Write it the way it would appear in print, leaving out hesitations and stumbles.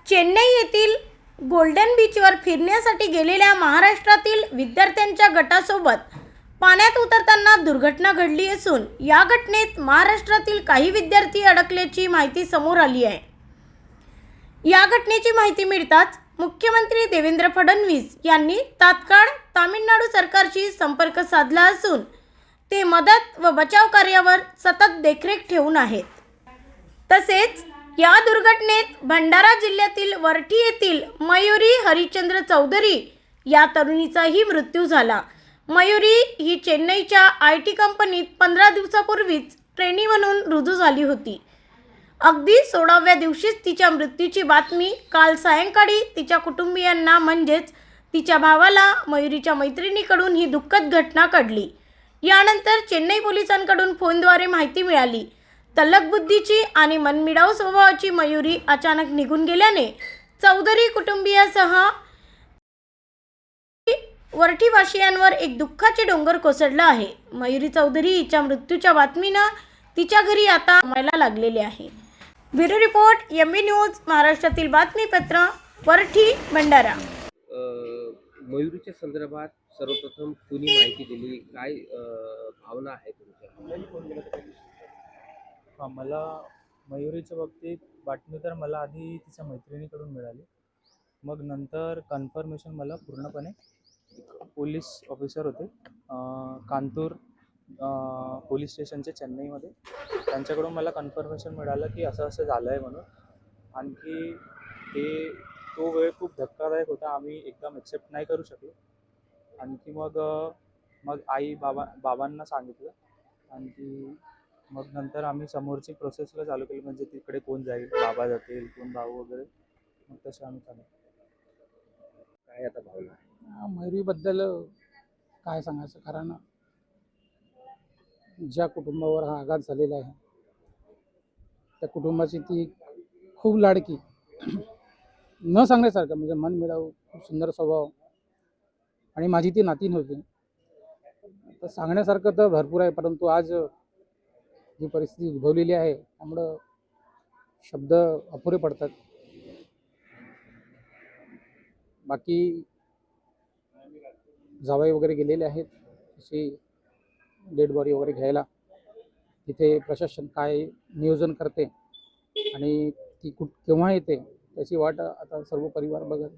चेन्नई येथील गोल्डन बीचवर फिरण्यासाठी गेलेल्या महाराष्ट्रातील विद्यार्थ्यांच्या गटासोबत पाण्यात उतरताना दुर्घटना घडली असून या घटनेत महाराष्ट्रातील काही विद्यार्थी अडकल्याची माहिती समोर आली आहे। या घटनेची माहिती मिळताच मुख्यमंत्री देवेंद्र फडणवीस यांनी तात्काळ तामिळनाडू सरकारशी संपर्क साधला असून ते मदत व बचाव कार्यावर सतत देखरेख ठेवून आहेत। तसेच या दुर्घटनेत भंडारा जिल्ह्यातील वरठी येथील मयुरी हरिश्चंद्र चौधरी या तरुणीचाही मृत्यू झाला। मयुरी ही चेन्नईच्या IT कंपनीत 15 दिवसापूर्वीच ट्रेनी म्हणून रुजू झाली होती। अगदी 16व्या दिवशीच तिच्या मृत्यूची बातमी काल सायंकाळी तिच्या कुटुंबियांना म्हणजेच तिच्या भावाला मयुरीच्या मैत्रिणीकडून ही दुःखद घटना कळली। यानंतर चेन्नई पोलिसांकडून फोनद्वारे माहिती मिळाली। तल्लख बुद्धीची आणि मनमिळाऊ स्वभावाची मयुरी अचानक निघून गेल्याने चौधरी कुटुंबियासह वरठीवासियांवर एक दुःखाचे डोंगर कोसळला आहे। मयुरी चौधरी हिच्या मृत्यूच्या बातमीनं तिच्या घरी आता मला लागलेले आहे। ब्युरो रिपोर्ट MB न्यूज महाराष्ट्रातील बातमीपत्र वरठी भंडारा। मयुरीच्या संदर्भात सर्वप्रथम कुणी माहिती दिली, काय भावना आहे तुमच्या? मला मयुरीच्या बाबतीत बातमी तर मला आधी तिच्या मैत्रिणीकडून मिळाली, मग नंतर कन्फर्मेशन मला पूर्णपणे पोलीस ऑफिसर होते कांतूर पोलीस स्टेशनचे चेन्नईमध्ये, त्यांच्याकडून मला कन्फर्मेशन मिळालं की असं असं झालं आहे म्हणून। आणखी तो वेळ खूप धक्कादायक होता, आम्ही एकदम एक्सेप्ट नाही करू शकलो। आणखी मग आई बाबांना सांगितलं, आणखी मग नंतर आम्ही समोरची प्रोसेसला चालू केली, म्हणजे तिकडे कोण जाईल, बाबा जातील, कोण भाऊ वगैरे, मग तसं आम्ही चालू। काय आता भावना आहे? मयुरीबद्दल काय सांगायचं, कारण ज्या कुटुंबावर हा आघात झालेला आहे त्या कुटुंबाची ती खूप लाडकी, न सांगण्यासारखं, म्हणजे मन मिळावं, खूप सुंदर स्वभाव, आणि माझी ती नातीन होती। तर सांगण्यासारखं तर भरपूर आहे, परंतु आज जी परिस्थिती उद्भवलेली आहे त्यामुळं शब्द अपुरे पडतात। बाकी जावई वगैरे गेलेले आहेत अशी डेड बॉडी वगैरे घ्यायला, तिथे प्रशासन काय नियोजन करते आणि ती केव्हा येते त्याची वाट आता सर्व परिवार बघत।